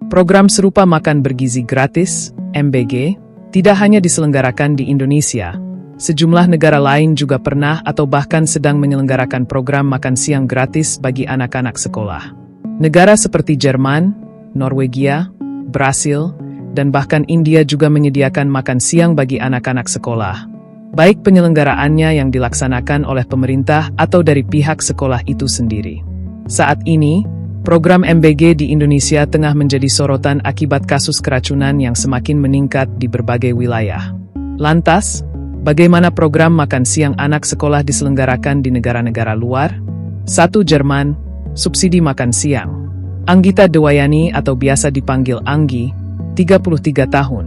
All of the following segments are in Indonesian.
Program serupa makan bergizi gratis, MBG, tidak hanya diselenggarakan di Indonesia. Sejumlah negara lain juga pernah atau bahkan sedang menyelenggarakan program makan siang gratis bagi anak-anak sekolah. Negara seperti Jerman, Norwegia, Brasil, dan bahkan India juga menyediakan makan siang bagi anak-anak sekolah. Baik penyelenggaraannya yang dilaksanakan oleh pemerintah atau dari pihak sekolah itu sendiri. Saat ini, program MBG di Indonesia tengah menjadi sorotan akibat kasus keracunan yang semakin meningkat di berbagai wilayah. Lantas, bagaimana program makan siang anak sekolah diselenggarakan di negara-negara luar? 1. Jerman, subsidi makan siang. Anggita Dewayani atau biasa dipanggil Anggi, 33 tahun,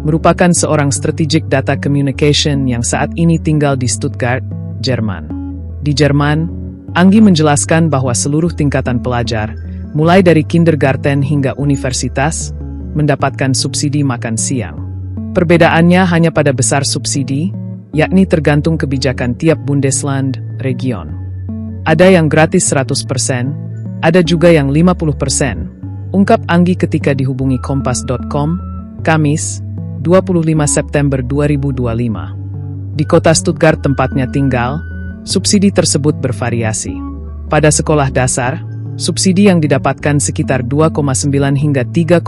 merupakan seorang strategic data communication yang saat ini tinggal di Stuttgart, Jerman. Di Jerman, Anggi menjelaskan bahwa seluruh tingkatan pelajar, mulai dari kindergarten hingga universitas, mendapatkan subsidi makan siang. Perbedaannya hanya pada besar subsidi, yakni tergantung kebijakan tiap Bundesland, region. Ada yang gratis 100%, ada juga yang 50%, ungkap Anggi ketika dihubungi Kompas.com, Kamis, 25 September 2025. Di kota Stuttgart tempatnya tinggal, subsidi tersebut bervariasi. Pada sekolah dasar, subsidi yang didapatkan sekitar 2,9 hingga 3,5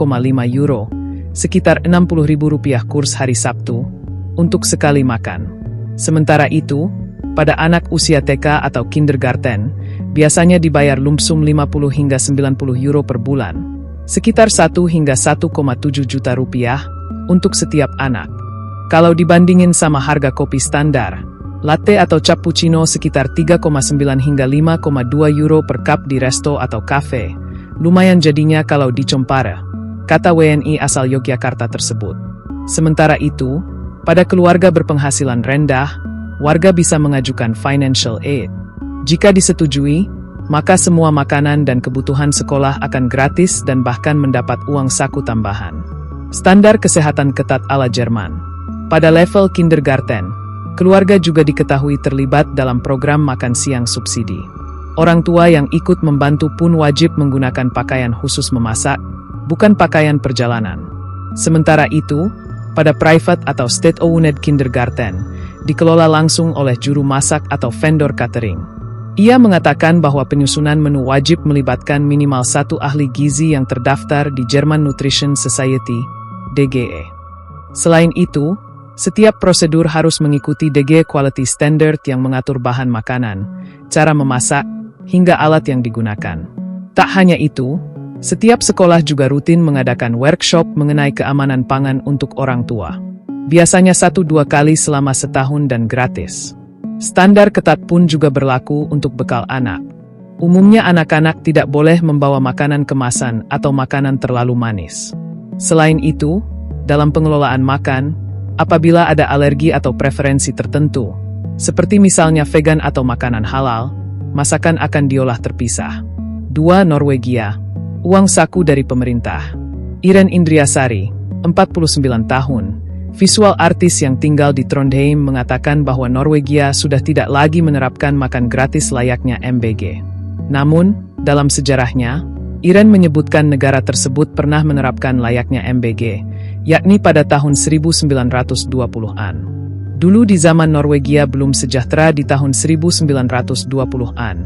euro, sekitar Rp60.000 kurs hari Sabtu, untuk sekali makan. Sementara itu, pada anak usia TK atau kindergarten, biasanya dibayar lump sum 50 hingga 90 euro per bulan, sekitar 1 hingga 1,7 juta rupiah, untuk setiap anak. Kalau dibandingin sama harga kopi standar, latte atau cappuccino sekitar 3,9 hingga 5,2 euro per cup di resto atau kafe, lumayan jadinya kalau dicompare, kata WNI asal Yogyakarta tersebut. Sementara itu, pada keluarga berpenghasilan rendah, warga bisa mengajukan financial aid. Jika disetujui, maka semua makanan dan kebutuhan sekolah akan gratis dan bahkan mendapat uang saku tambahan. Standar kesehatan ketat ala Jerman. Pada level kindergarten, keluarga juga diketahui terlibat dalam program makan siang subsidi. Orang tua yang ikut membantu pun wajib menggunakan pakaian khusus memasak, bukan pakaian perjalanan. Sementara itu, pada private atau state-owned kindergarten, dikelola langsung oleh juru masak atau vendor catering. Ia mengatakan bahwa penyusunan menu wajib melibatkan minimal 1 ahli gizi yang terdaftar di German Nutrition Society, DGE. Selain itu, setiap prosedur harus mengikuti DGE Quality Standard yang mengatur bahan makanan, cara memasak, hingga alat yang digunakan. Tak hanya itu, setiap sekolah juga rutin mengadakan workshop mengenai keamanan pangan untuk orang tua. Biasanya 1-2 kali selama setahun dan gratis. Standar ketat pun juga berlaku untuk bekal anak. Umumnya anak-anak tidak boleh membawa makanan kemasan atau makanan terlalu manis. Selain itu, dalam pengelolaan makan, apabila ada alergi atau preferensi tertentu, seperti misalnya vegan atau makanan halal, masakan akan diolah terpisah. 2. Norwegia. Uang saku dari pemerintah. Iren Indriasari, 49 tahun, visual artis yang tinggal di Trondheim mengatakan bahwa Norwegia sudah tidak lagi menerapkan makan gratis layaknya MBG. Namun, dalam sejarahnya, Iren menyebutkan negara tersebut pernah menerapkan layaknya MBG, yakni pada tahun 1920-an. Dulu di zaman Norwegia belum sejahtera di tahun 1920-an,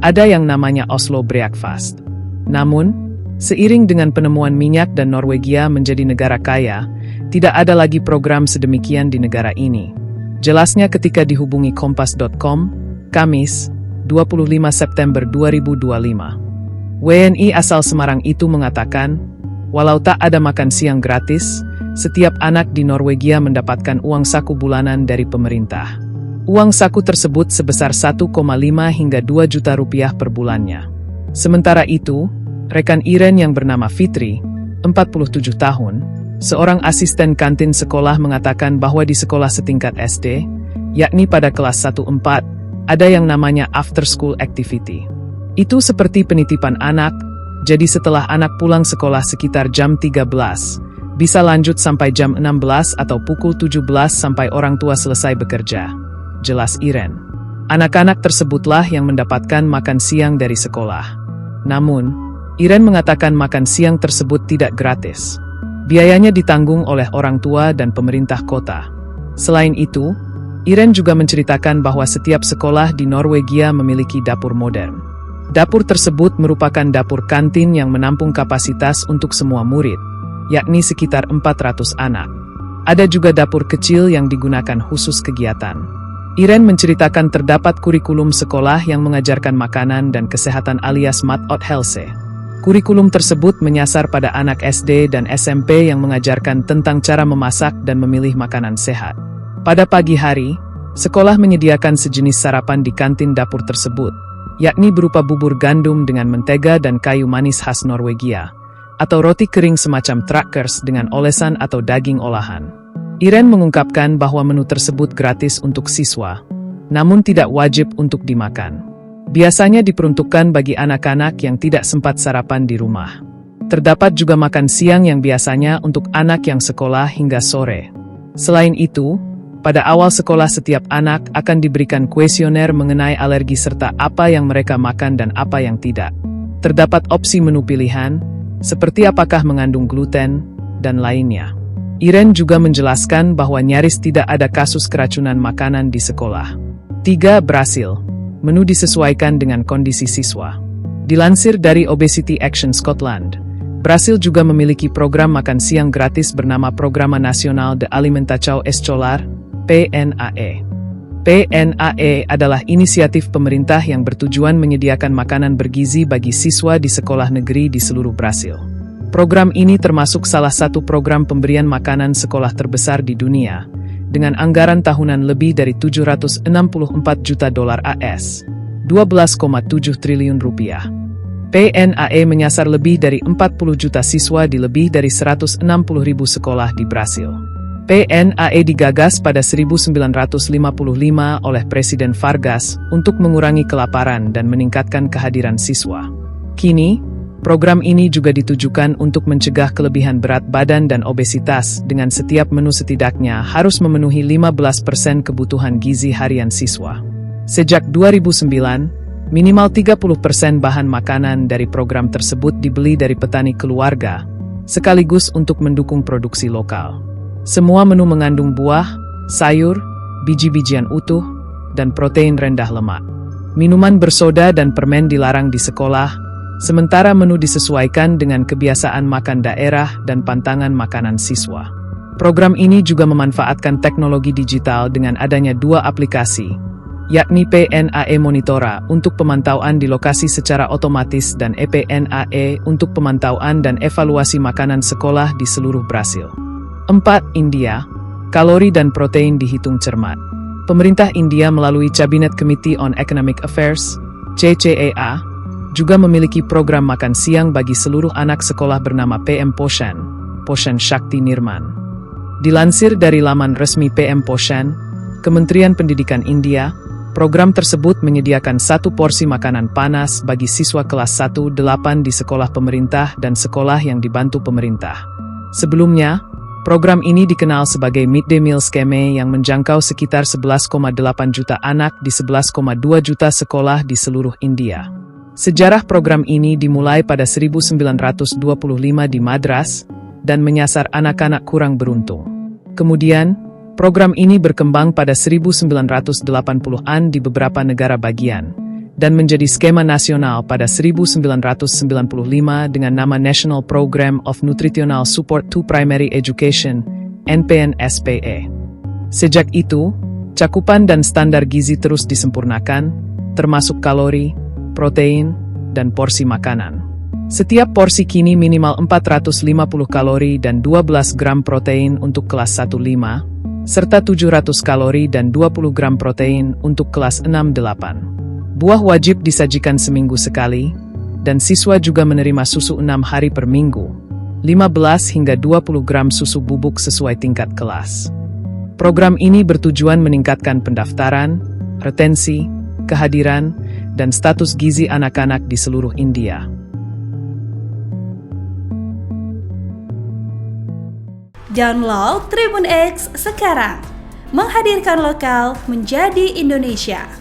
ada yang namanya Oslo Breakfast. Namun, seiring dengan penemuan minyak dan Norwegia menjadi negara kaya, tidak ada lagi program sedemikian di negara ini. Jelasnya ketika dihubungi Kompas.com, Kamis, 25 September 2025. WNI asal Semarang itu mengatakan, walau tak ada makan siang gratis, setiap anak di Norwegia mendapatkan uang saku bulanan dari pemerintah. Uang saku tersebut sebesar 1,5 hingga 2 juta rupiah per bulannya. Sementara itu, rekan Iren yang bernama Fitri, 47 tahun, seorang asisten kantin sekolah mengatakan bahwa di sekolah setingkat SD, yakni pada kelas 1-4, ada yang namanya after school activity. Itu seperti penitipan anak, jadi setelah anak pulang sekolah sekitar jam 13, bisa lanjut sampai jam 16 atau pukul 17 sampai orang tua selesai bekerja. Jelas Iren. Anak-anak tersebutlah yang mendapatkan makan siang dari sekolah. Namun, Iren mengatakan makan siang tersebut tidak gratis. Biayanya ditanggung oleh orang tua dan pemerintah kota. Selain itu, Iren juga menceritakan bahwa setiap sekolah di Norwegia memiliki dapur modern. Dapur tersebut merupakan dapur kantin yang menampung kapasitas untuk semua murid, yakni sekitar 400 anak. Ada juga dapur kecil yang digunakan khusus kegiatan. Iren menceritakan terdapat kurikulum sekolah yang mengajarkan makanan dan kesehatan alias Mat og Helse. Kurikulum tersebut menyasar pada anak SD dan SMP yang mengajarkan tentang cara memasak dan memilih makanan sehat. Pada pagi hari, sekolah menyediakan sejenis sarapan di kantin dapur tersebut, yakni berupa bubur gandum dengan mentega dan kayu manis khas Norwegia, atau roti kering semacam trackers dengan olesan atau daging olahan. Iren mengungkapkan bahwa menu tersebut gratis untuk siswa, namun tidak wajib untuk dimakan. Biasanya diperuntukkan bagi anak-anak yang tidak sempat sarapan di rumah. Terdapat juga makan siang yang biasanya untuk anak yang sekolah hingga sore. Selain itu, pada awal sekolah setiap anak akan diberikan kuesioner mengenai alergi serta apa yang mereka makan dan apa yang tidak. Terdapat opsi menu pilihan, seperti apakah mengandung gluten, dan lainnya. Iren juga menjelaskan bahwa nyaris tidak ada kasus keracunan makanan di sekolah. 3. Brasil. Menu disesuaikan dengan kondisi siswa. Dilansir dari Obesity Action Scotland, Brasil juga memiliki program makan siang gratis bernama Programa Nasional de Alimentação Escolar, PNAE. PNAE adalah inisiatif pemerintah yang bertujuan menyediakan makanan bergizi bagi siswa di sekolah negeri di seluruh Brasil. Program ini termasuk salah satu program pemberian makanan sekolah terbesar di dunia, dengan anggaran tahunan lebih dari 764 juta dolar AS, 12,7 triliun rupiah. PNAE menyasar lebih dari 40 juta siswa di lebih dari 160 ribu sekolah di Brasil. PNAE digagas pada 1955 oleh Presiden Vargas untuk mengurangi kelaparan dan meningkatkan kehadiran siswa. Kini, program ini juga ditujukan untuk mencegah kelebihan berat badan dan obesitas dengan setiap menu setidaknya harus memenuhi 15% kebutuhan gizi harian siswa. Sejak 2009, minimal 30% bahan makanan dari program tersebut dibeli dari petani keluarga, sekaligus untuk mendukung produksi lokal. Semua menu mengandung buah, sayur, biji-bijian utuh, dan protein rendah lemak. Minuman bersoda dan permen dilarang di sekolah, sementara menu disesuaikan dengan kebiasaan makan daerah dan pantangan makanan siswa. Program ini juga memanfaatkan teknologi digital dengan adanya 2 aplikasi, yakni PNAE Monitora untuk pemantauan di lokasi secara otomatis dan ePNAE untuk pemantauan dan evaluasi makanan sekolah di seluruh Brasil. 4. India. Kalori dan protein dihitung cermat. Pemerintah India melalui Cabinet Committee on Economic Affairs, CCEA, juga memiliki program makan siang bagi seluruh anak sekolah bernama PM Poshan, Poshan Shakti Nirman. Dilansir dari laman resmi PM Poshan, Kementerian Pendidikan India, program tersebut menyediakan 1 porsi makanan panas bagi siswa kelas 1-8 di sekolah pemerintah dan sekolah yang dibantu pemerintah. Sebelumnya, program ini dikenal sebagai Midday Meal Scheme yang menjangkau sekitar 11,8 juta anak di 11,2 juta sekolah di seluruh India. Sejarah program ini dimulai pada 1925 di Madras dan menyasar anak-anak kurang beruntung. Kemudian, program ini berkembang pada 1980-an di beberapa negara bagian dan menjadi skema nasional pada 1995 dengan nama National Program of Nutritional Support to Primary Education, NPNSPE. Sejak itu, cakupan dan standar gizi terus disempurnakan, termasuk kalori, protein, dan porsi makanan. Setiap porsi kini minimal 450 kalori dan 12 gram protein untuk kelas 1-5, serta 700 kalori dan 20 gram protein untuk kelas 6-8. Buah wajib disajikan seminggu sekali, dan siswa juga menerima susu 6 hari per minggu, 15 hingga 20 gram susu bubuk sesuai tingkat kelas. Program ini bertujuan meningkatkan pendaftaran, retensi, kehadiran, dan status gizi anak-anak di seluruh India. Download Tribun X sekarang, menghadirkan lokal menjadi Indonesia.